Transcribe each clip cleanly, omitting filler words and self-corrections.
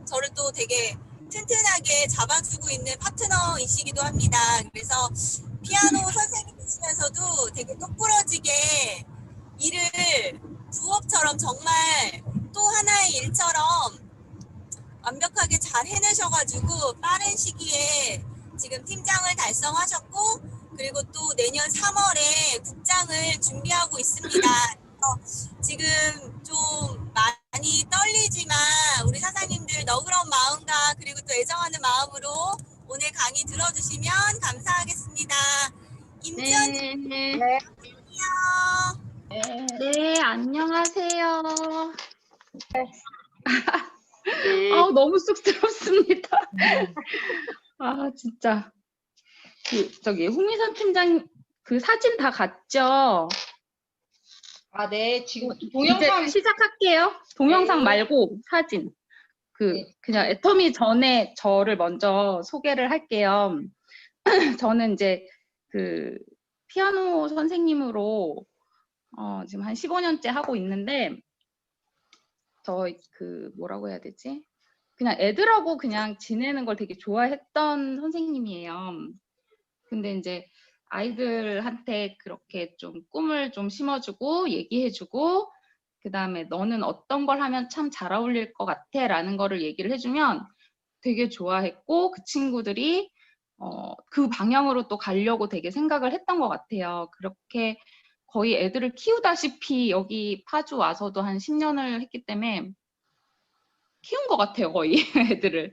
저를 또 되게 튼튼하게 잡아주고 있는 파트너이시기도 합니다. 그래서 피아노 선생님이시면서도 되게 똑부러지게 일을 부업처럼 정말 또 하나의 일처럼 완벽하게 잘 해내셔가지고 빠른 시기에 지금 팀장을 달성하셨고, 그리고 또 내년 3월에 국장을 준비하고 있습니다. 지금 좀 많이 떨리지만 우리 사장님들 너그러운 마음과 그리고 또 애정하는 마음으로 오늘 강의 들어주시면 감사하겠습니다. 임지연 네. 안녕. 네, 안녕하세요. 네. 너무 쑥스럽습니다. 아, 진짜. 저기, 홍미선 팀장, 그 사진 다 갔죠? 아, 네. 지금 동영상 이제 시작할게요. 동영상 네. 말고 사진. 네. 그냥 애터미 전에 저를 먼저 소개를 할게요. 저는 이제 그 피아노 선생님으로 지금 한 15년째 하고 있는데, 뭐라고 해야 되지? 그냥 애들하고 그냥 지내는 걸 되게 좋아했던 선생님이에요. 근데 이제 아이들한테 그렇게 좀 꿈을 좀 심어주고 얘기해주고, 그 다음에 너는 어떤 걸 하면 참 잘 어울릴 것 같아 라는 거를 얘기를 해주면 되게 좋아했고, 그 친구들이 그 방향으로 또 가려고 되게 생각을 했던 것 같아요. 그렇게 거의 애들을 키우다시피 여기 파주 와서도 한 10년을 했기 때문에 키운 것 같아요, 거의 애들을.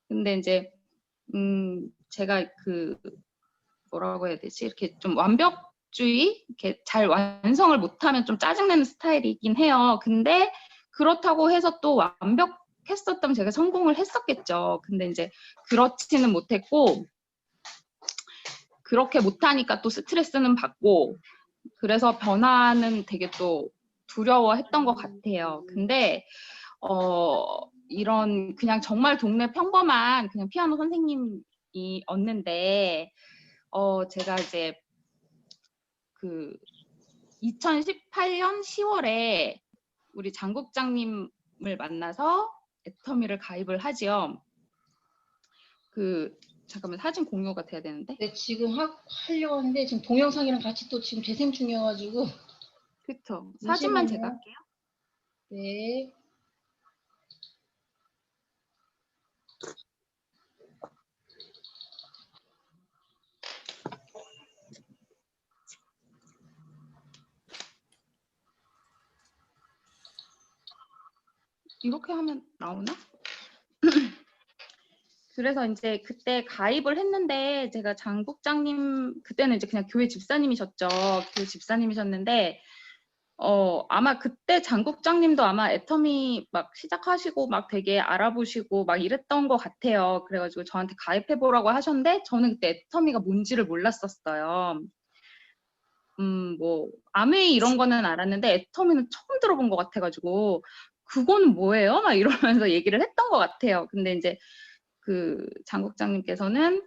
근데 이제 제가 뭐라고 해야 되지? 이렇게 좀 완벽주의, 이렇게 잘 완성을 못하면 좀 짜증내는 스타일이긴 해요. 근데 그렇다고 해서 또 완벽했었다면 제가 성공을 했었겠죠. 근데 이제 그렇지는 못했고, 그렇게 못하니까 또 스트레스는 받고, 그래서 변화는 되게 또 두려워했던 것 같아요. 근데 이런 그냥 정말 동네 평범한 그냥 피아노 선생님이었는데, 제가 이제 2018년 10월에 우리 장 국장님을 만나서 애터미를 가입을 하지요. 잠깐만, 사진 공유가 돼야 되는데. 네, 지금 하려고 하는데 지금 동영상이랑 같이 또 지금 재생 중이어가지고. 그쵸. 사진만 잠시만요. 제가 할게요. 네. 이렇게 하면 나오나? 그래서 이제 그때 가입을 했는데, 제가 장 국장님, 그때는 이제 그냥 교회 집사님이셨죠. 교회 집사님이셨는데, 아마 그때 장 국장님도 아마 애터미 막 시작하시고 막 되게 알아보시고 막 이랬던 것 같아요. 그래가지고 저한테 가입해보라고 하셨는데, 저는 그때 애터미가 뭔지를 몰랐었어요. 뭐 아메이 이런 거는 알았는데 애터미는 처음 들어본 것 같아가지고 그거는 뭐예요? 막 이러면서 얘기를 했던 것 같아요. 근데 이제 장 국장님께서는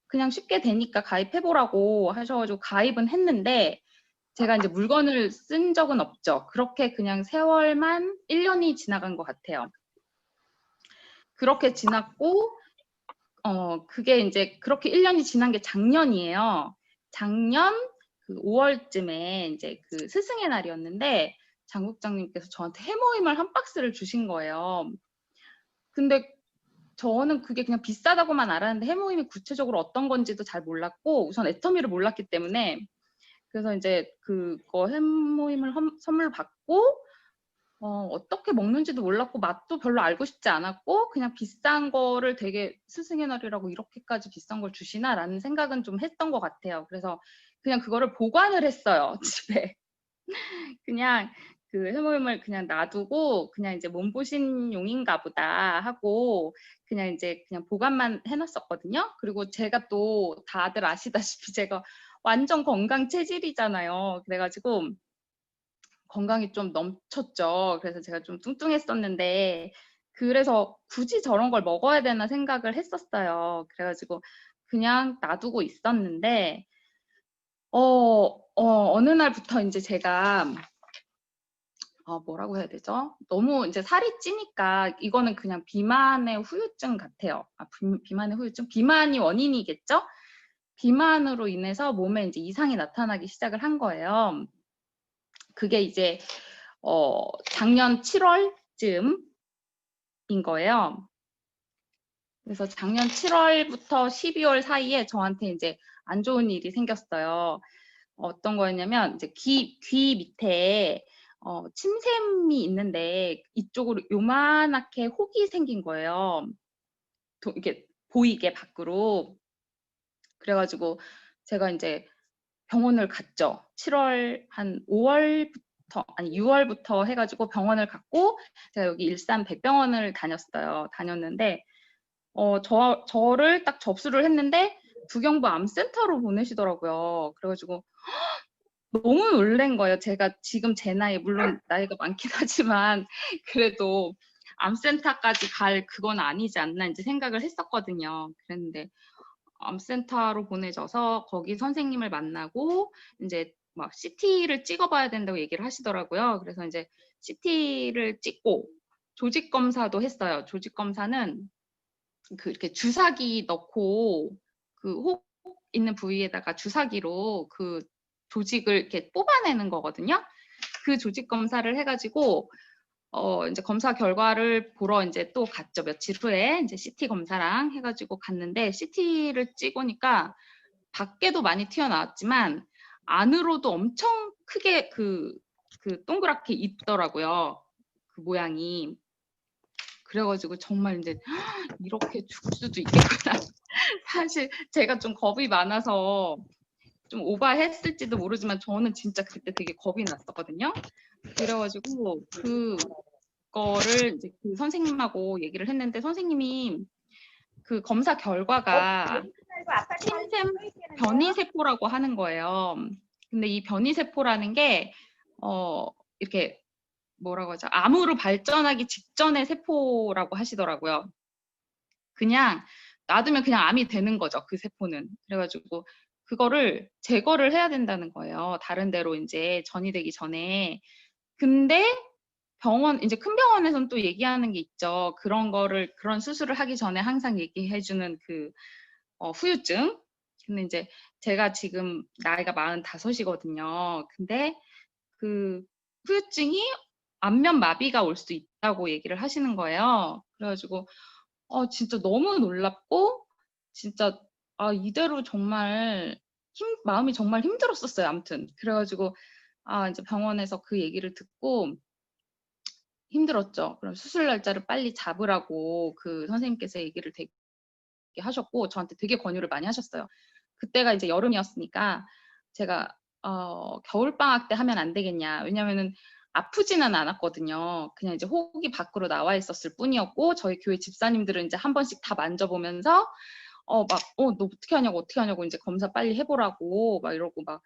그냥 쉽게 되니까 가입해보라고 하셔가지고 가입은 했는데, 제가 이제 물건을 쓴 적은 없죠. 그렇게 그냥 세월만 1년이 지나간 것 같아요. 그렇게 지났고, 그게 이제 그렇게 1년이 지난 게 작년이에요. 작년 5월쯤에 이제 스승의 날이었는데, 장 국장님께서 저한테 해모임을 한 박스를 주신 거예요. 근데 저는 그게 그냥 비싸다고만 알았는데 해모임이 구체적으로 어떤 건지도 잘 몰랐고, 우선 애터미를 몰랐기 때문에, 그래서 이제 그거 해모임을 선물 받고, 어떻게 먹는지도 몰랐고 맛도 별로 알고 싶지 않았고, 그냥 비싼 거를 되게 스승의 날이라고 이렇게까지 비싼 걸 주시나라는 생각은 좀 했던 것 같아요. 그래서 그냥 그거를 보관을 했어요, 집에. 그냥 해모임을 그냥 놔두고 그냥 이제 몸보신용인가 보다 하고 그냥 보관만 해놨었거든요. 그리고 제가 또 다들 아시다시피 제가 완전 건강 체질이잖아요. 그래가지고 건강이 좀 넘쳤죠. 그래서 제가 좀 뚱뚱했었는데, 그래서 굳이 저런 걸 먹어야 되나 생각을 했었어요. 그래가지고 그냥 놔두고 있었는데, 어느 날부터 이제 제가 뭐라고 해야 되죠? 너무 이제 살이 찌니까 이거는 그냥 비만의 후유증 같아요. 비만의 후유증? 비만이 원인이겠죠? 비만으로 인해서 몸에 이제 이상이 나타나기 시작을 한 거예요. 그게 이제 작년 7월쯤인 거예요. 그래서 작년 7월부터 12월 사이에 저한테 이제 안 좋은 일이 생겼어요. 어떤 거였냐면 이제 귀 밑에 침샘이 있는데 이쪽으로 요만하게 혹이 생긴 거예요. 이렇게 보이게 밖으로. 그래가지고 제가 이제 병원을 갔죠. 7월 한 5월부터 아니 6월부터 해가지고 병원을 갔고 제가 여기 일산 백병원을 다녔는데 저를 딱 접수를 했는데 부경부 암센터로 보내시더라고요. 그래가지고 너무 놀란 거예요. 제가 지금 제 나이, 물론 나이가 많긴 하지만 그래도 암센터까지 갈 그건 아니지 않나 이제 생각을 했었거든요. 그랬는데 암센터로 보내져서 거기 선생님을 만나고 이제 막 CT를 찍어봐야 된다고 얘기를 하시더라고요. 그래서 이제 CT를 찍고 조직 검사도 했어요. 조직 검사는 이렇게 주사기 넣고 그 혹 있는 부위에다가 주사기로 그 조직을 이렇게 뽑아내는 거거든요. 그 조직 검사를 해가지고 이제 검사 결과를 보러 이제 또 갔죠. 며칠 후에 이제 CT 검사랑 해가지고 갔는데 CT를 찍으니까 밖에도 많이 튀어나왔지만 안으로도 엄청 크게 그 동그랗게 있더라고요. 그 모양이. 그래가지고 정말 이제 이렇게 죽을 수도 있겠구나. 사실 제가 좀 겁이 많아서 좀 오버했을지도 모르지만 저는 진짜 그때 되게 겁이 났었거든요. 그래가지고 그거를 이제 그 선생님하고 얘기를 했는데 선생님이 그 검사 결과가 침샘 변이세포라고 하는 거예요. 근데 이 변이세포라는 게 이렇게 뭐라고 하죠? 암으로 발전하기 직전의 세포라고 하시더라고요. 그냥 놔두면 그냥 암이 되는 거죠. 그 세포는. 그래가지고 그거를 제거를 해야 된다는 거예요. 다른 데로 이제 전이되기 전에. 근데 이제 큰 병원에서는 또 얘기하는 게 있죠. 그런 수술을 하기 전에 항상 얘기해주는 그 후유증. 근데 이제 제가 지금 나이가 45이거든요. 근데 그 후유증이 안면 마비가 올 수 있다고 얘기를 하시는 거예요. 그래가지고 진짜 너무 놀랍고 진짜 이대로 정말 마음이 정말 힘들었었어요. 아무튼 그래가지고 이제 병원에서 그 얘기를 듣고 힘들었죠. 그럼 수술 날짜를 빨리 잡으라고 그 선생님께서 얘기를 되게 하셨고 저한테 되게 권유를 많이 하셨어요. 그때가 이제 여름이었으니까 제가 겨울 방학 때 하면 안 되겠냐. 왜냐면은 아프지는 않았거든요. 그냥 이제 혹이 밖으로 나와 있었을 뿐이었고 저희 교회 집사님들은 이제 한 번씩 다 만져보면서 너 어떻게 하냐고 이제 검사 빨리 해보라고 막 이러고 막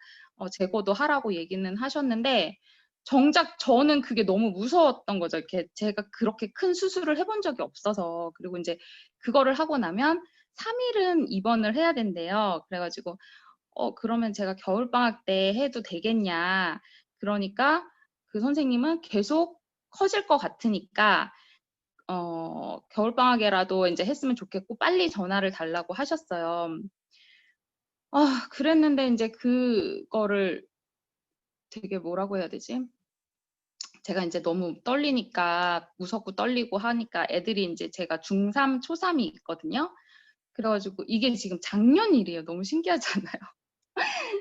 제거도 하라고 얘기는 하셨는데 정작 저는 그게 너무 무서웠던 거죠. 이렇게 제가 그렇게 큰 수술을 해본 적이 없어서 그리고 이제 그거를 하고 나면 3일은 입원을 해야 된대요. 그래가지고 그러면 제가 겨울방학 때 해도 되겠냐. 그러니까 그 선생님은 계속 커질 것 같으니까 겨울방학에라도 이제 했으면 좋겠고 빨리 전화를 달라고 하셨어요. 그랬는데 이제 그거를 되게 뭐라고 해야 되지? 제가 이제 너무 떨리니까 무섭고 떨리고 하니까 애들이 이제 제가 중3, 초3이 있거든요. 그래가지고 이게 지금 작년 일이에요. 너무 신기하잖아요.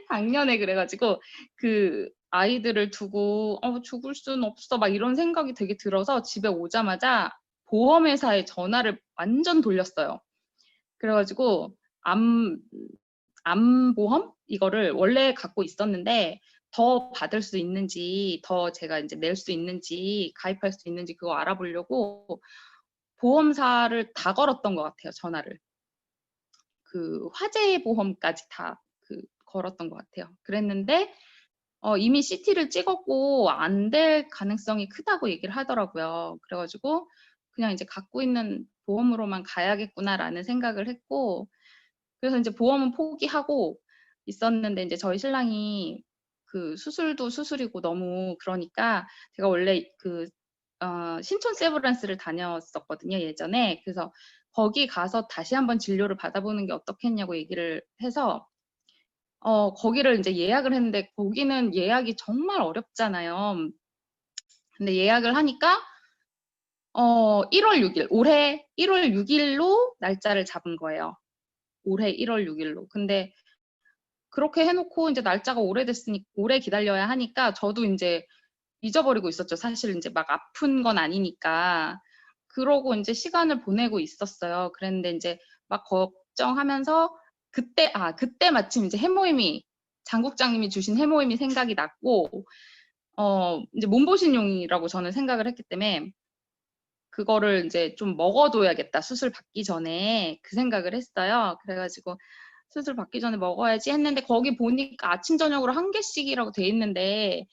작년에 그래가지고 그 아이들을 두고 죽을 순 없어 막 이런 생각이 되게 들어서 집에 오자마자 보험회사에 전화를 완전 돌렸어요. 그래가지고 암보험 이거를 원래 갖고 있었는데 더 받을 수 있는지 더 제가 이제 낼 수 있는지 가입할 수 있는지 그거 알아보려고 보험사를 다 걸었던 것 같아요. 전화를. 그 화재 보험까지 다 걸었던 것 같아요. 그랬는데 이미 CT를 찍었고 안 될 가능성이 크다고 얘기를 하더라고요. 그래가지고 그냥 이제 갖고 있는 보험으로만 가야겠구나라는 생각을 했고 그래서 이제 보험은 포기하고 있었는데 이제 저희 신랑이 그 수술도 수술이고 너무 그러니까 제가 원래 신촌 세브란스를 다녔었거든요, 예전에. 그래서 거기 가서 다시 한번 진료를 받아보는 게 어떻겠냐고 얘기를 해서 거기를 이제 예약을 했는데 거기는 예약이 정말 어렵잖아요. 근데 예약을 하니까 1월 6일, 올해 1월 6일로 날짜를 잡은 거예요. 올해 1월 6일로. 근데 그렇게 해놓고 이제 날짜가 오래됐으니 오래 기다려야 하니까 저도 이제 잊어버리고 있었죠. 사실 이제 막 아픈 건 아니니까. 그러고 이제 시간을 보내고 있었어요. 그랬는데 이제 막 걱정하면서 그때 마침 이제 해모임이 장국장님이 주신 해모임이 생각이 났고 이제 몸보신용이라고 저는 생각을 했기 때문에 그거를 이제 좀 먹어둬야겠다. 수술 받기 전에 그 생각을 했어요. 그래가지고 수술 받기 전에 먹어야지 했는데 거기 보니까 아침 저녁으로 1개씩이라고 돼 있는데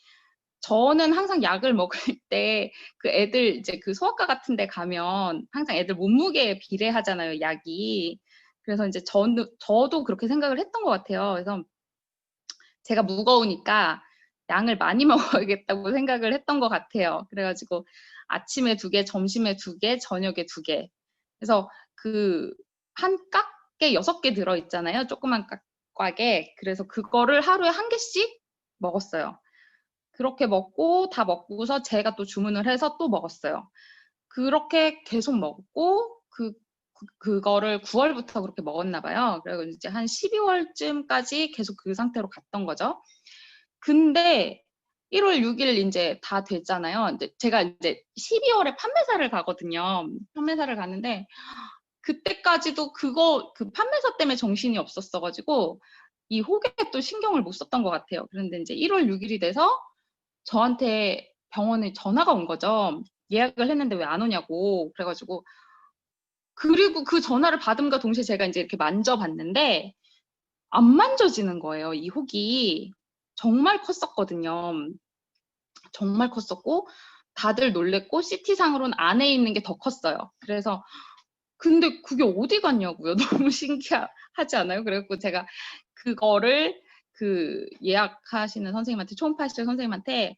저는 항상 약을 먹을 때 그 애들 이제 그 소아과 같은 데 가면 항상 애들 몸무게에 비례하잖아요, 약이. 그래서 이제 저도 그렇게 생각을 했던 것 같아요. 그래서 제가 무거우니까 양을 많이 먹어야겠다고 생각을 했던 것 같아요. 그래가지고 아침에 2개, 점심에 2개, 저녁에 2개. 그래서 그 한 깍에 6개 들어있잖아요. 조그만 깍에. 그래서 그거를 하루에 1개씩 먹었어요. 그렇게 먹고 다 먹고서 제가 또 주문을 해서 또 먹었어요. 그렇게 계속 먹고 그거를 9월부터 그렇게 먹었나 봐요. 그리고 이제 한 12월쯤까지 계속 그 상태로 갔던 거죠. 근데 1월 6일 이제 다 됐잖아요. 이제 제가 이제 12월에 판매사를 가거든요. 판매사를 가는데 그때까지도 그 판매사 때문에 정신이 없었어가지고 이 혹에 또 신경을 못 썼던 것 같아요. 그런데 이제 1월 6일이 돼서 저한테 병원에 전화가 온 거죠. 예약을 했는데 왜 안 오냐고. 그래가지고 그리고 그 전화를 받음과 동시에 제가 이제 이렇게 만져봤는데 안 만져지는 거예요. 이 혹이 정말 컸었거든요. 정말 컸었고 다들 놀랬고 CT상으로는 안에 있는 게 더 컸어요. 그래서 근데 그게 어디 갔냐고요. 너무 신기하지 않아요? 그래갖고 제가 그거를 그 예약하시는 선생님한테 초음파실 선생님한테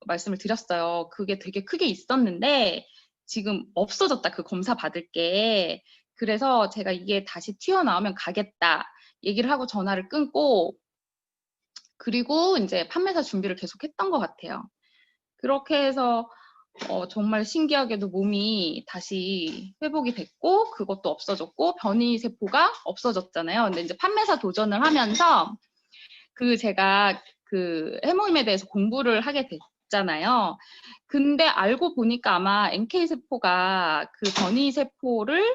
말씀을 드렸어요. 그게 되게 크게 있었는데 지금 없어졌다. 그 검사 받을 게. 그래서 제가 이게 다시 튀어나오면 가겠다. 얘기를 하고 전화를 끊고 그리고 이제 판매사 준비를 계속 했던 것 같아요. 그렇게 해서 정말 신기하게도 몸이 다시 회복이 됐고 그것도 없어졌고 변이 세포가 없어졌잖아요. 근데 이제 판매사 도전을 하면서 제가 그 해모임에 대해서 공부를 하게 됐잖아요. 근데 알고 보니까 아마 NK 세포가 그 변이 세포를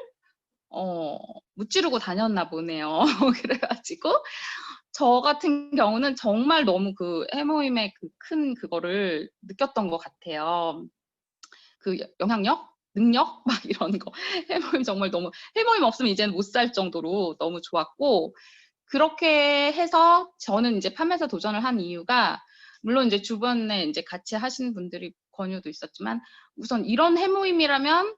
무찌르고 다녔나 보네요. 그래가지고 저 같은 경우는 정말 너무 그 해모임의 그 큰 그거를 느꼈던 것 같아요. 그 영향력, 능력 막 이런 거. 해모임 정말 너무 해모임 없으면 이제는 못 살 정도로 너무 좋았고 그렇게 해서 저는 이제 판매사 도전을 한 이유가 물론 이제 주변에 이제 같이 하시는 분들이 권유도 있었지만 우선 이런 해모임이라면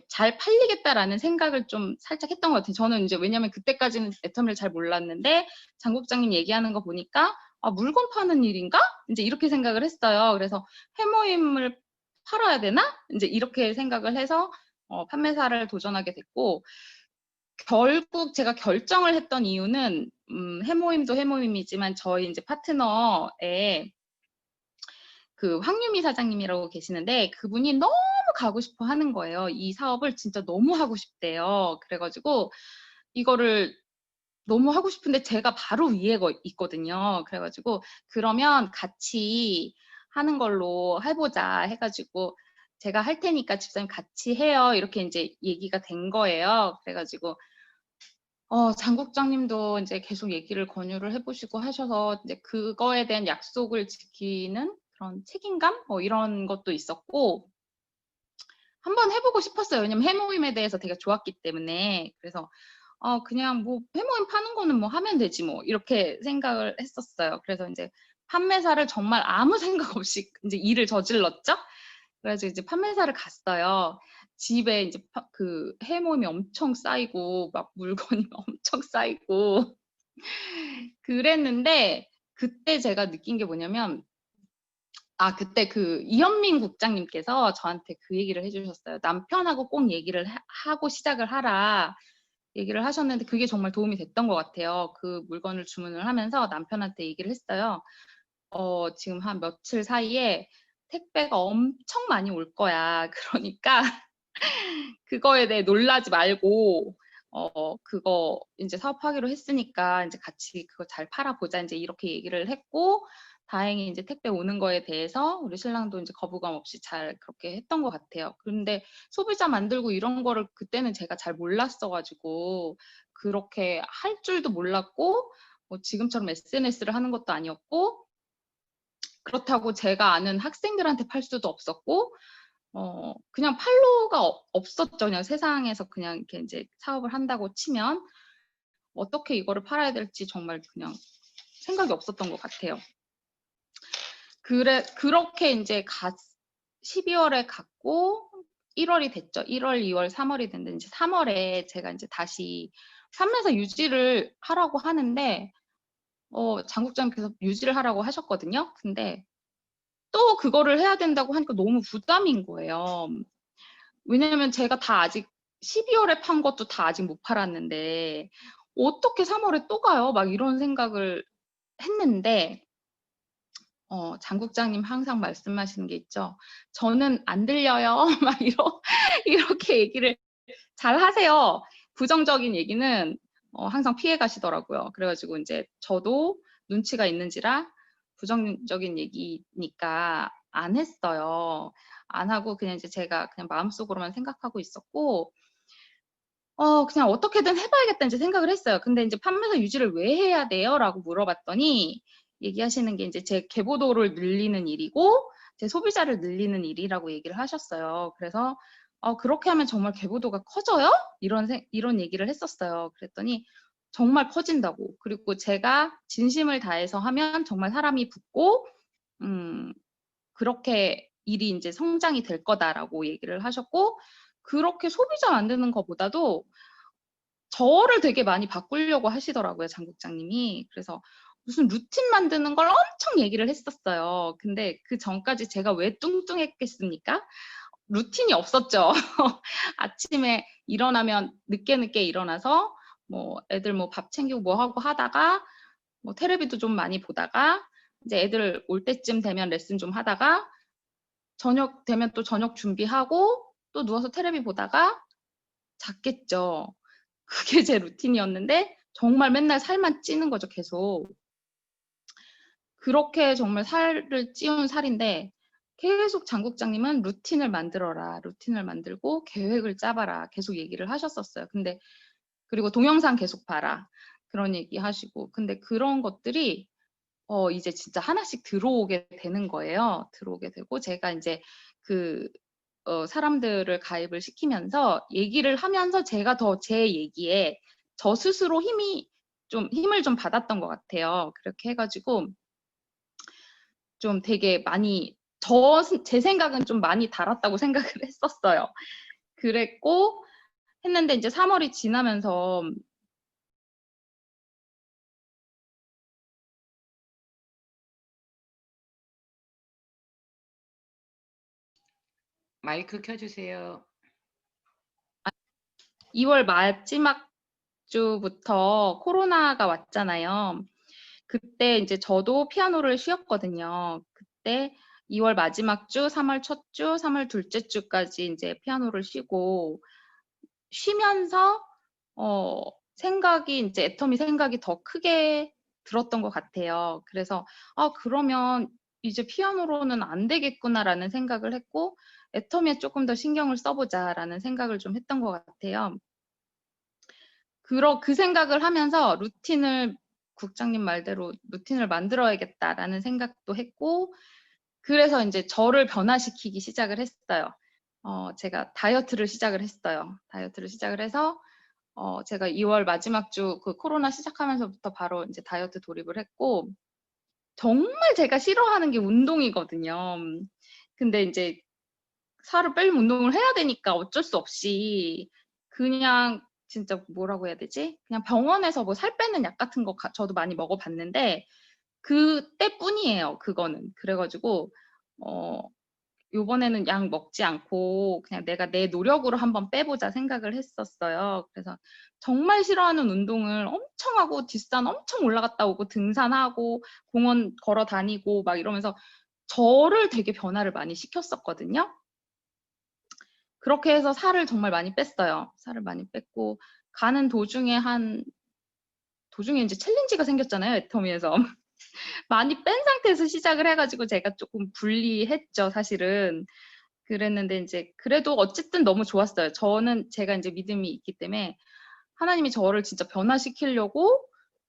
잘 팔리겠다라는 생각을 좀 살짝 했던 것 같아요. 저는 이제 왜냐면 그때까지는 애터미를 잘 몰랐는데 장 국장님 얘기하는 거 보니까 아, 물건 파는 일인가? 이제 이렇게 생각을 했어요. 그래서 해모임을 팔아야 되나? 이제 이렇게 생각을 해서 판매사를 도전하게 됐고 결국 제가 결정을 했던 이유는 해모임도 해모임이지만 저희 이제 파트너의 그 황유미 사장님이라고 계시는데 그분이 너무 가고 싶어 하는 거예요. 이 사업을 진짜 너무 하고 싶대요. 그래가지고 이거를 너무 하고 싶은데 제가 바로 위에 있거든요. 그래가지고 그러면 같이 하는 걸로 해보자 해가지고 제가 할 테니까 집사님 같이 해요. 이렇게 이제 얘기가 된 거예요. 그래가지고 장 국장님도 이제 계속 얘기를 권유를 해보시고 하셔서 이제 그거에 대한 약속을 지키는 그런 책임감 뭐 이런 것도 있었고 한번 해보고 싶었어요. 왜냐면 해모임에 대해서 되게 좋았기 때문에 그래서 그냥 뭐 해모임 파는 거는 뭐 하면 되지 뭐 이렇게 생각을 했었어요. 그래서 이제 판매사를 정말 아무 생각 없이 이제 일을 저질렀죠. 그래서 이제 판매사를 갔어요. 집에 이제 그 해모임이 엄청 쌓이고 막 물건이 엄청 쌓이고 그랬는데 그때 제가 느낀 게 뭐냐면, 그때 그 이현민 국장님께서 저한테 그 얘기를 해주셨어요. 남편하고 꼭 얘기를 하고 시작을 하라. 얘기를 하셨는데 그게 정말 도움이 됐던 것 같아요. 그 물건을 주문을 하면서 남편한테 얘기를 했어요. 지금 한 며칠 사이에 택배가 엄청 많이 올 거야. 그러니까 그거에 대해 놀라지 말고, 그거 이제 사업하기로 했으니까 이제 같이 그거 잘 팔아보자. 이제 이렇게 얘기를 했고, 다행히 이제 택배 오는 거에 대해서 우리 신랑도 이제 거부감 없이 잘 그렇게 했던 것 같아요. 그런데 소비자 만들고 이런 거를 그때는 제가 잘 몰랐어가지고, 그렇게 할 줄도 몰랐고, 뭐 지금처럼 SNS를 하는 것도 아니었고, 그렇다고 제가 아는 학생들한테 팔 수도 없었고, 그냥 팔로가 없었죠. 그냥 세상에서 그냥 이렇게 이제 사업을 한다고 치면 어떻게 이거를 팔아야 될지 정말 그냥 생각이 없었던 것 같아요. 그렇게 이제 12월에 갔고 1월이 됐죠. 1월, 2월, 3월이 됐는데 이제 3월에 제가 이제 다시 판매사 유지를 하라고 하는데 장국장님께서 유지를 하라고 하셨거든요. 근데 또 그거를 해야 된다고 하니까 너무 부담인 거예요. 왜냐면 제가 다 아직 12월에 판 것도 다 아직 못 팔았는데 어떻게 3월에 또 가요? 막 이런 생각을 했는데 장국장님 항상 말씀하시는 게 있죠. 저는 안 들려요. 막 이렇게 얘기를 잘 하세요. 부정적인 얘기는 항상 피해 가시더라고요. 그래가지고 이제 저도 눈치가 있는지라 부정적인 얘기니까 안 했어요. 안 하고 그냥 이제 제가 그냥 마음속으로만 생각하고 있었고, 그냥 어떻게든 해봐야겠다 이제 생각을 했어요. 근데 이제 판매사 유지를 왜 해야 돼요? 라고 물어봤더니 얘기하시는 게 이제 제 개보도를 늘리는 일이고 제 소비자를 늘리는 일이라고 얘기를 하셨어요. 그래서 그렇게 하면 정말 개보도가 커져요? 이런 얘기를 했었어요. 그랬더니 정말 커진다고. 그리고 제가 진심을 다해서 하면 정말 사람이 붙고 그렇게 일이 이제 성장이 될 거다라고 얘기를 하셨고, 그렇게 소비자 만드는 것보다도 저를 되게 많이 바꾸려고 하시더라고요, 장 국장님이. 그래서 무슨 루틴 만드는 걸 엄청 얘기를 했었어요. 근데 그 전까지 제가 왜 뚱뚱했겠습니까? 루틴이 없었죠. 아침에 일어나면 늦게 일어나서 뭐 애들 뭐 밥 챙기고 뭐 하고 하다가 뭐 테레비도 좀 많이 보다가 이제 애들 올 때쯤 되면 레슨 좀 하다가 저녁 되면 또 저녁 준비하고 또 누워서 테레비 보다가 잤겠죠. 그게 제 루틴이었는데 정말 맨날 살만 찌는 거죠, 계속. 그렇게 정말 살을 찌운 살인데 계속 장 국장님은 루틴을 만들어라. 루틴을 만들고 계획을 짜봐라. 계속 얘기를 하셨었어요. 근데 그리고 동영상 계속 봐라. 그런 얘기 하시고. 근데 그런 것들이 이제 진짜 하나씩 들어오게 되는 거예요. 들어오게 되고 제가 이제 그 사람들을 가입을 시키면서 얘기를 하면서 제가 더 제 얘기에 저 스스로 힘을 좀 받았던 것 같아요. 그렇게 해가지고 좀 되게 많이 제 생각은 좀 많이 달았다고 생각을 했었어요. 그랬고 했는데 이제 3월이 지나면서 마이크 켜주세요. 2월 마지막 주부터 코로나가 왔잖아요. 그때 이제 저도 피아노를 쉬었거든요. 그때 2월 마지막 주, 3월 첫 주, 3월 둘째 주까지 이제 피아노를 쉬고 쉬면서 이제 애터미 생각이 더 크게 들었던 것 같아요. 그래서 그러면 이제 피아노로는 안 되겠구나라는 생각을 했고 애터미에 조금 더 신경을 써보자라는 생각을 좀 했던 것 같아요. 그 생각을 하면서 국장님 말대로 루틴을 만들어야겠다라는 생각도 했고, 그래서 이제 저를 변화시키기 시작을 했어요. 제가 다이어트를 시작을 했어요. 다이어트를 시작을 해서, 제가 2월 마지막 주 그 코로나 시작하면서부터 바로 이제 다이어트 돌입을 했고, 정말 제가 싫어하는 게 운동이거든요. 근데 이제 살을 빼려면 운동을 해야 되니까 어쩔 수 없이 그냥 진짜 뭐라고 해야 되지? 그냥 병원에서 뭐 살 빼는 약 같은 거 저도 많이 먹어봤는데 그때뿐이에요. 그거는. 그래가지고 요번에는 약 먹지 않고 그냥 내가 내 노력으로 한번 빼보자 생각을 했었어요. 그래서 정말 싫어하는 운동을 엄청 하고 뒷산 엄청 올라갔다 오고 등산하고 공원 걸어 다니고 막 이러면서 저를 되게 변화를 많이 시켰었거든요. 그렇게 해서 살을 정말 많이 뺐어요. 살을 많이 뺐고 가는 도중에 이제 챌린지가 생겼잖아요. 애터미에서. 많이 뺀 상태에서 시작을 해가지고 제가 조금 불리했죠, 사실은. 그랬는데 이제 그래도 어쨌든 너무 좋았어요. 제가 이제 믿음이 있기 때문에 하나님이 저를 진짜 변화시키려고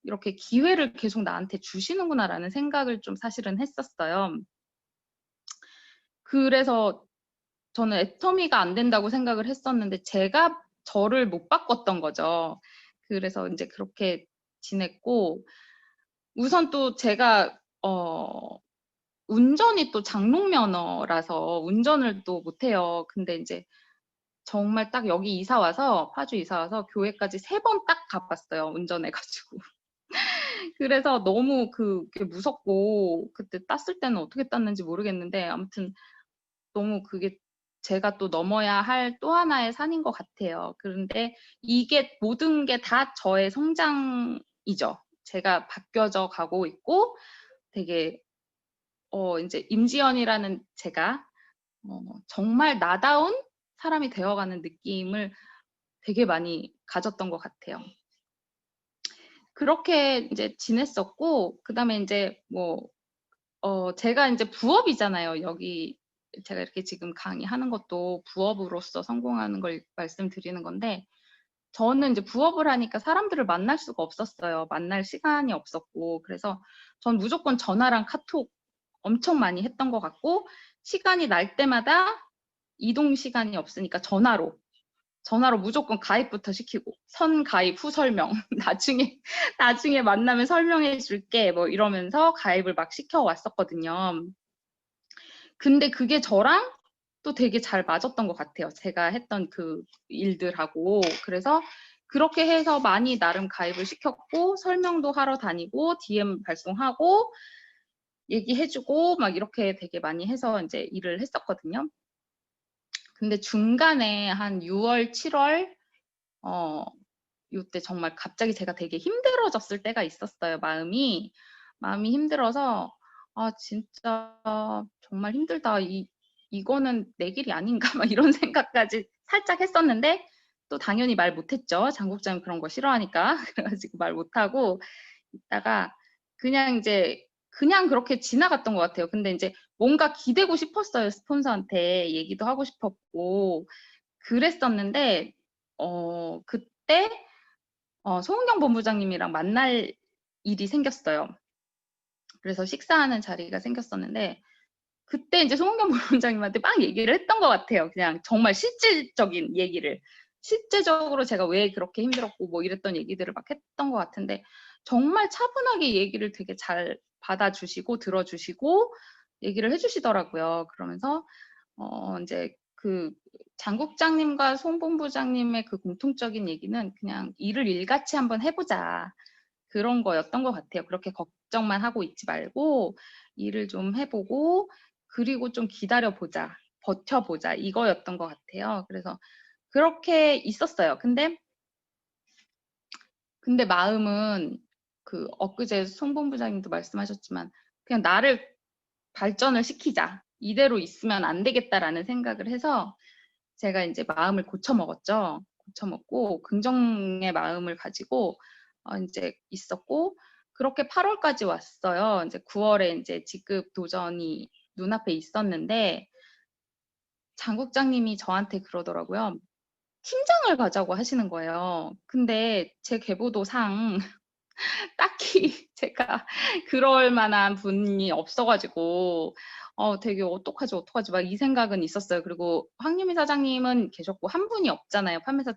이렇게 기회를 계속 나한테 주시는구나라는 생각을 좀 사실은 했었어요. 그래서 저는 애터미가 안 된다고 생각을 했었는데 제가 저를 못 바꿨던 거죠. 그래서 이제 그렇게 지냈고 우선 또 제가 운전이 또 장롱면허라서 운전을 또 못해요. 근데 이제 정말 딱 여기 이사 와서 파주 이사 와서 교회까지 3번 딱 가봤어요. 운전해가지고. 그래서 너무 그게 무섭고 그때 땄을 때는 어떻게 땄는지 모르겠는데 아무튼 너무 그게 제가 또 넘어야 할 또 하나의 산인 것 같아요. 그런데 이게 모든 게 다 저의 성장이죠. 제가 바뀌어져 가고 있고 되게 이제 임지연이라는 제가 정말 나다운 사람이 되어가는 느낌을 되게 많이 가졌던 것 같아요. 그렇게 이제 지냈었고, 그 다음에 이제 제가 이제 부업이잖아요. 여기 제가 이렇게 지금 강의하는 것도 부업으로서 성공하는 걸 말씀드리는 건데, 저는 이제 부업을 하니까 사람들을 만날 수가 없었어요. 만날 시간이 없었고, 그래서 전 무조건 전화랑 카톡 엄청 많이 했던 것 같고, 시간이 날 때마다 이동 시간이 없으니까 전화로 무조건 가입부터 시키고 선 가입 후 설명 나중에 만나면 설명해 줄게 뭐 이러면서 가입을 막 시켜 왔었거든요. 근데 그게 저랑 또 되게 잘 맞았던 것 같아요. 제가 했던 그 일들하고. 그래서 그렇게 해서 많이 나름 가입을 시켰고 설명도 하러 다니고 DM 발송하고 얘기해주고 막 이렇게 되게 많이 해서 이제 일을 했었거든요. 근데 중간에 한 6월, 7월 이때 정말 갑자기 제가 되게 힘들어졌을 때가 있었어요. 마음이 힘들어서 아 진짜 정말 힘들다. 이거는 내 길이 아닌가 막 이런 생각까지 살짝 했었는데 또 당연히 말 못했죠. 장국장은 그런 거 싫어하니까. 그래가지고 말 못하고 있다가 그냥 그렇게 지나갔던 것 같아요. 근데 이제 뭔가 기대고 싶었어요. 스폰서한테 얘기도 하고 싶었고 그랬었는데 그때 송은경 본부장님이랑 만날 일이 생겼어요. 그래서 식사하는 자리가 생겼었는데 그때 이제 송은경 본부장님한테 막 얘기를 했던 것 같아요. 그냥 정말 실질적인 얘기를. 실제적으로 제가 왜 그렇게 힘들었고 뭐 이랬던 얘기들을 막 했던 것 같은데 정말 차분하게 얘기를 되게 잘 받아주시고 들어주시고 얘기를 해주시더라고요. 그러면서 이제 그 장국장님과 송 본부장님의 그 공통적인 얘기는 그냥 일을 일같이 한번 해보자. 그런 거였던 것 같아요. 그렇게 걱정만 하고 있지 말고 일을 좀 해보고 그리고 좀 기다려보자. 버텨보자. 이거였던 것 같아요. 그래서 그렇게 있었어요. 근데 마음은 그 엊그제 송 본부장님도 말씀하셨지만 그냥 나를 발전을 시키자. 이대로 있으면 안 되겠다라는 생각을 해서 제가 이제 마음을 고쳐먹었죠. 고쳐먹고 긍정의 마음을 가지고 이제 있었고 그렇게 8월까지 왔어요. 이제 9월에 이제 직급 도전이 눈앞에 있었는데 장국장님이 저한테 그러더라고요. 팀장을 가자고 하시는 거예요. 근데 제 계보도상 딱히 제가 그럴 만한 분이 없어가지고 되게 어떡하지 막 이 생각은 있었어요. 그리고 황유미 사장님은 계셨고 한 분이 없잖아요. 판매사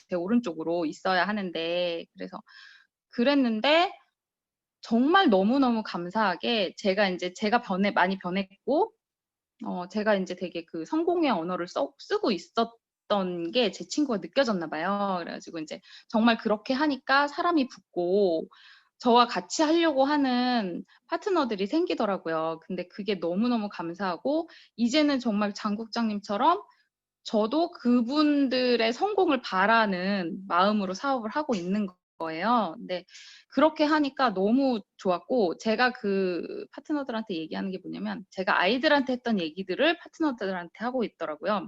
제 오른쪽으로 있어야 하는데 그래서 그랬는데 정말 너무너무 감사하게 제가 많이 변했고 제가 이제 되게 그 성공의 언어를 쓰고 있었던 게 제 친구가 느껴졌나 봐요. 그래가지고 이제 정말 그렇게 하니까 사람이 붙고 저와 같이 하려고 하는 파트너들이 생기더라고요. 근데 그게 너무너무 감사하고 이제는 정말 장 국장님처럼 저도 그분들의 성공을 바라는 마음으로 사업을 하고 있는 거예요. 근데 그렇게 하니까 너무 좋았고 제가 그 파트너들한테 얘기하는 게 뭐냐면 제가 아이들한테 했던 얘기들을 파트너들한테 하고 있더라고요.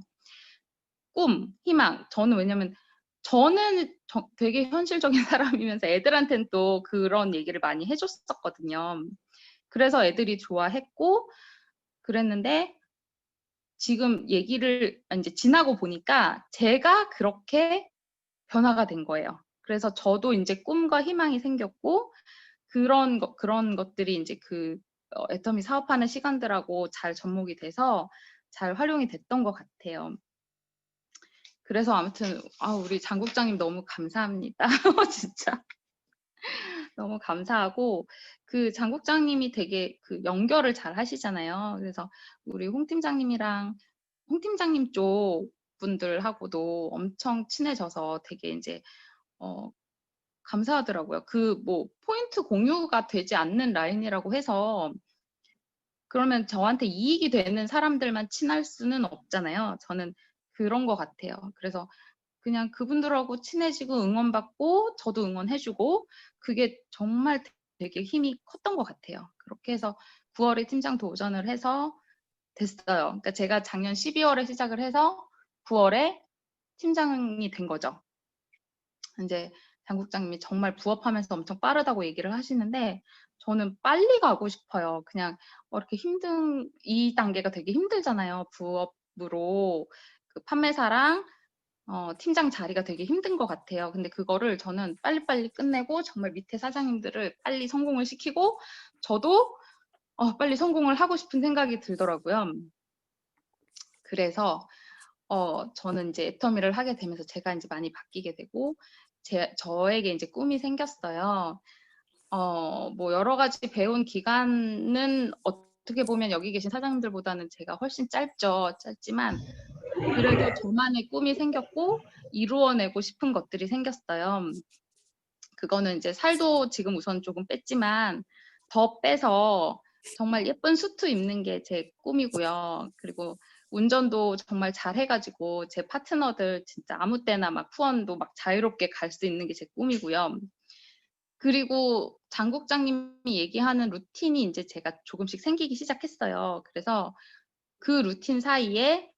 꿈, 희망. 저는 왜냐면 저는 되게 현실적인 사람이면서 애들한테는 또 그런 얘기를 많이 해줬었거든요. 그래서 애들이 좋아했고 그랬는데 지금 얘기를 이제 지나고 보니까 제가 그렇게 변화가 된 거예요. 그래서 저도 이제 꿈과 희망이 생겼고 그런 것들이 이제 그 애터미 사업하는 시간들하고 잘 접목이 돼서 잘 활용이 됐던 것 같아요. 그래서 아무튼 우리 장 국장님 너무 감사합니다. 진짜 너무 감사하고 그 장 국장님이 되게 그 연결을 잘 하시잖아요. 그래서 우리 홍 팀장님 쪽 분들하고도 엄청 친해져서 되게 이제 감사하더라고요. 그 뭐 포인트 공유가 되지 않는 라인이라고 해서 그러면 저한테 이익이 되는 사람들만 친할 수는 없잖아요. 저는 그런 것 같아요. 그래서 그냥 그분들하고 친해지고 응원받고 저도 응원해주고 그게 정말 되게 힘이 컸던 것 같아요. 그렇게 해서 9월에 팀장 도전을 해서 됐어요. 그러니까 제가 작년 12월에 시작을 해서 9월에 팀장이 된 거죠. 이제 장 국장님이 정말 부업하면서 엄청 빠르다고 얘기를 하시는데 저는 빨리 가고 싶어요. 그냥 이렇게 이 단계가 되게 힘들잖아요. 부업으로 그 판매사랑 팀장 자리가 되게 힘든 것 같아요. 근데 그거를 저는 빨리빨리 끝내고 정말 밑에 사장님들을 빨리 성공을 시키고 저도 빨리 성공을 하고 싶은 생각이 들더라고요. 그래서 저는 이제 애터미를 하게 되면서 제가 이제 많이 바뀌게 되고 저에게 이제 꿈이 생겼어요. 뭐 여러 가지 배운 기간은 어떻게 보면 여기 계신 사장님들보다는 제가 훨씬 짧지만 그래도 저만의 꿈이 생겼고 이루어내고 싶은 것들이 생겼어요. 그거는 이제 살도 지금 우선 조금 뺐지만 더 빼서 정말 예쁜 수트 입는 게 제 꿈이고요. 그리고 운전도 정말 잘 해가지고 제 파트너들 진짜 아무 때나 막 후원도 막 자유롭게 갈 수 있는 게 제 꿈이고요. 그리고 장 국장님이 얘기하는 루틴이 이제 제가 조금씩 생기기 시작했어요. 그래서 그 루틴 사이에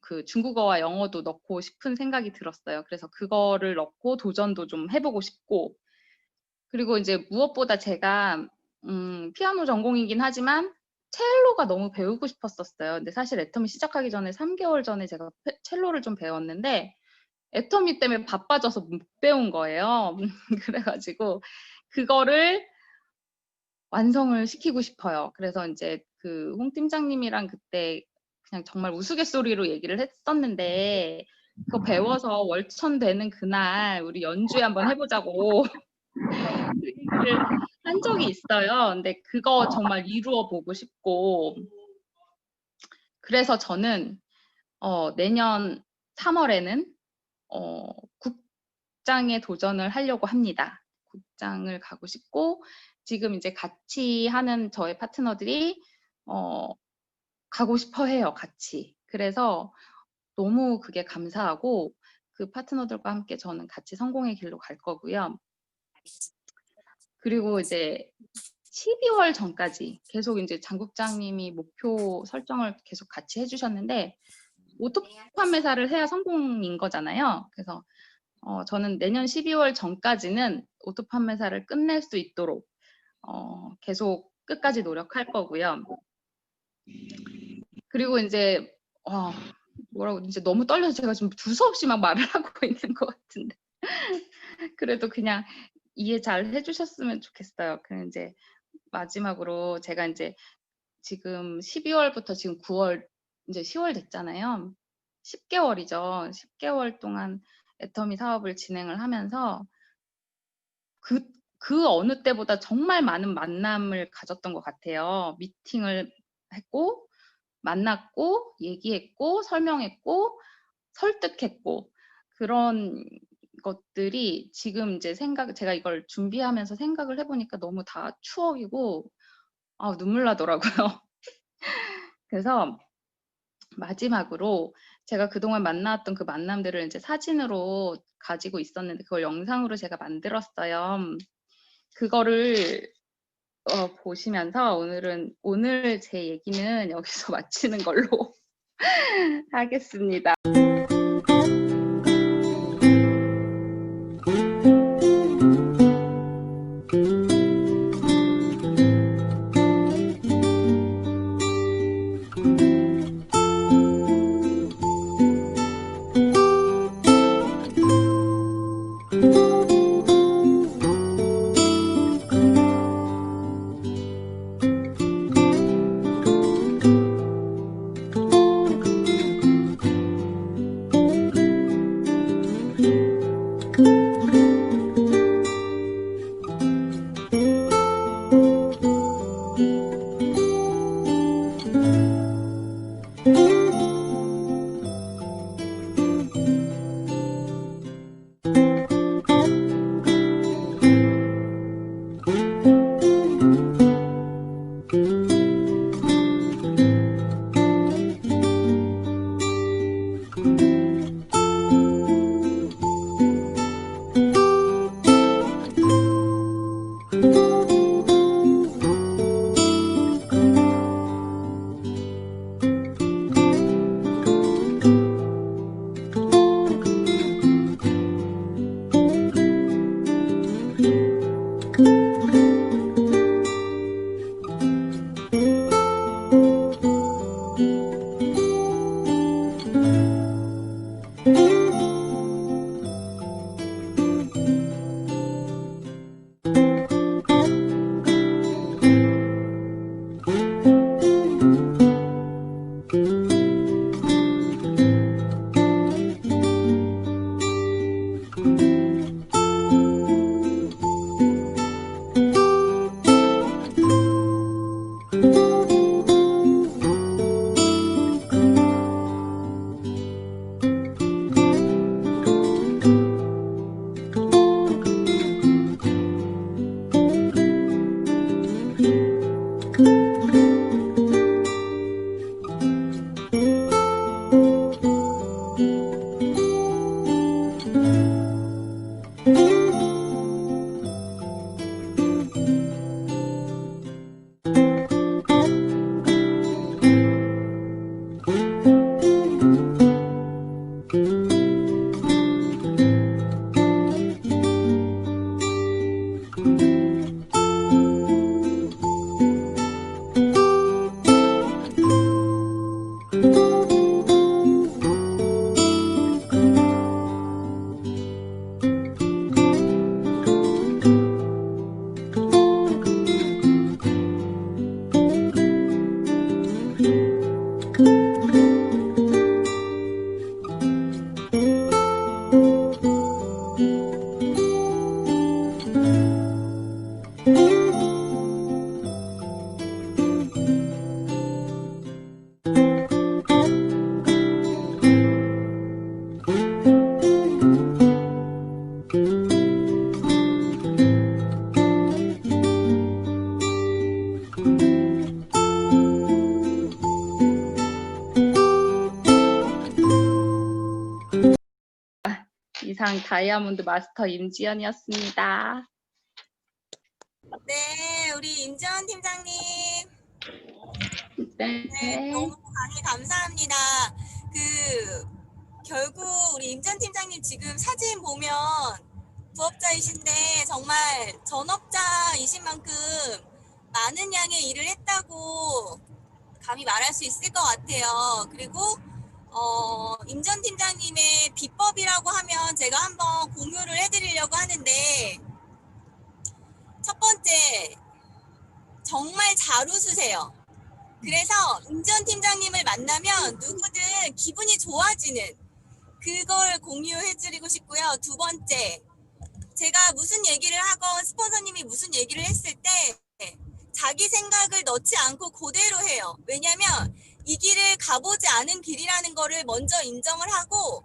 그 중국어와 영어도 넣고 싶은 생각이 들었어요. 그래서 그거를 넣고 도전도 좀 해보고 싶고 그리고 이제 무엇보다 제가 피아노 전공이긴 하지만 첼로가 너무 배우고 싶었었어요. 근데 사실 애터미 시작하기 전에 3개월 전에 제가 첼로를 좀 배웠는데 애터미 때문에 바빠져서 못 배운 거예요. 그래가지고 그거를 완성을 시키고 싶어요. 그래서 이제 그 홍 팀장님이랑 그때 그냥 정말 우스갯소리로 얘기를 했었는데 그거 배워서 월천 되는 그날 우리 연주회 한번 해보자고 그 얘기를 한 적이 있어요. 근데 그거 정말 이루어 보고 싶고 그래서 저는 내년 3월에는 국장에 도전을 하려고 합니다. 국장을 가고 싶고 지금 이제 같이 하는 저의 파트너들이 가고 싶어 해요. 같이. 그래서 너무 그게 감사하고 그 파트너들과 함께 저는 같이 성공의 길로 갈 거고요. 그리고 이제 12월 전까지 계속 이제 장 국장님이 목표 설정을 계속 같이 해주셨는데 오토 판매사를 해야 성공인 거잖아요. 그래서 저는 내년 12월 전까지는 오토 판매사를 끝낼 수 있도록 계속 끝까지 노력할 거고요. 그리고 이제 뭐라고 이제 너무 떨려서 제가 지금 두서없이 막 말을 하고 있는 것 같은데 그래도 그냥 이해 잘 해주셨으면 좋겠어요. 그럼 이제 마지막으로 제가 이제 지금 12월부터 지금 9월 이제 10월 됐잖아요. 10개월이죠. 10개월 동안 애터미 사업을 진행을 하면서 그 어느 때보다 정말 많은 만남을 가졌던 것 같아요. 미팅을 했고 만났고 얘기했고 설명했고 설득했고 그런 것들이 지금 이제 제가 이걸 준비하면서 생각을 해보니까 너무 다 추억이고, 눈물 나더라고요. 그래서 마지막으로 제가 그동안 만나왔던 그 만남들을 이제 사진으로 가지고 있었는데 그걸 영상으로 제가 만들었어요. 그거를 보시면서 오늘 제 얘기는 여기서 마치는 걸로 하겠습니다. 이상 다이아몬드 마스터 임지연이었습니다. 네, 우리 임지연 팀장님. 네. 너무 강의 감사합니다. 결국 우리 임지연 팀장님 지금 사진 보면 부업자이신데 정말 전업자이신 만큼 많은 양의 일을 했다고 감히 말할 수 있을 것 같아요. 그리고 임전 팀장님의 비법이라고 하면 제가 한번 공유를 해드리려고 하는데, 첫 번째, 정말 잘 웃으세요. 그래서 임전 팀장님을 만나면 누구든 기분이 좋아지는 그걸 공유해드리고 싶고요. 두 번째, 제가 무슨 얘기를 하건 스폰서님이 무슨 얘기를 했을 때 자기 생각을 넣지 않고 그대로 해요. 왜냐면 이 길을 가보지 않은 길이라는 거를 먼저 인정을 하고,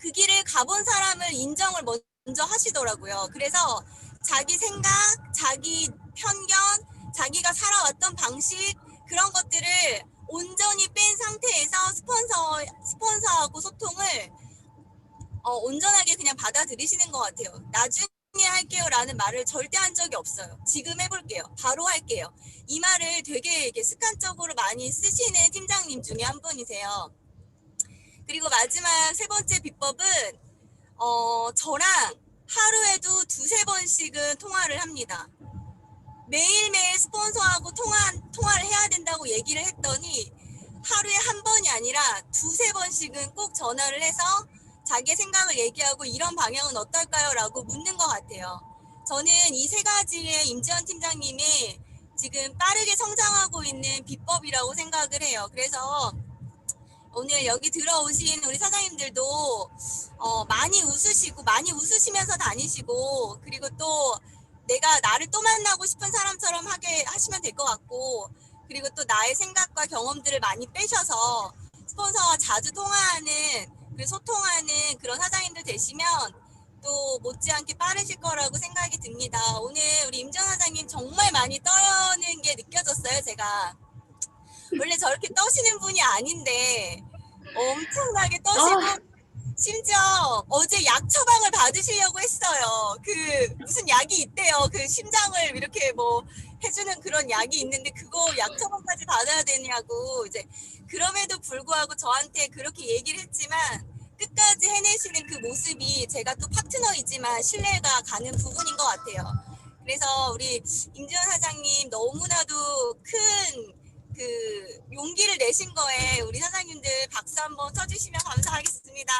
그 길을 가본 사람을 인정을 먼저 하시더라고요. 그래서 자기 생각, 자기 편견, 자기가 살아왔던 방식 그런 것들을 온전히 뺀 상태에서 스폰서하고 소통을 온전하게 그냥 받아들이시는 것 같아요. 나중에 할게요라는 말을 절대 한 적이 없어요. 지금 해볼게요. 바로 할게요. 이 말을 되게 이렇게 습관적으로 많이 쓰시는 팀장님 중에 한 분이세요. 그리고 마지막 세 번째 비법은 저랑 하루에도 두세 번씩은 통화를 합니다. 매일매일 스폰서하고 통화를 해야 된다고 얘기를 했더니 하루에 한 번이 아니라 두세 번씩은 꼭 전화를 해서 자기 생각을 얘기하고 이런 방향은 어떨까요? 라고 묻는 것 같아요. 저는 이 세 가지의 임지연 팀장님이 지금 빠르게 성장하고 있는 비법이라고 생각을 해요. 그래서 오늘 여기 들어오신 우리 사장님들도 많이 웃으시고 많이 웃으시면서 다니시고 그리고 또 내가 나를 또 만나고 싶은 사람처럼 하게 하시면 될 것 같고 그리고 또 나의 생각과 경험들을 많이 빼셔서 스폰서와 자주 통화하는 그리고 소통하는 그런 사장님들 되시면 또 못지않게 빠르실 거라고 생각이 듭니다. 오늘 우리 임지연 사장님 정말 많이 떠는 게 느껴졌어요. 제가 원래 저렇게 떠시는 분이 아닌데 엄청나게 떠시고 심지어 어제 약 처방을 받으시려고 했어요. 그 무슨 약이 있대요. 그 심장을 이렇게 뭐 해주는 그런 약이 있는데 그거 약 처방까지 받아야 되냐고 이제 그럼에도 불구하고 저한테 그렇게 얘기를 했지만 끝까지 해내시는 그 모습이 제가 또 파트너이지만 신뢰가 가는 부분인 것 같아요. 그래서 우리 임지연 사장님 너무나도 큰 그 용기를 내신 거에 우리 사장님들 박수 한번 쳐주시면 감사하겠습니다.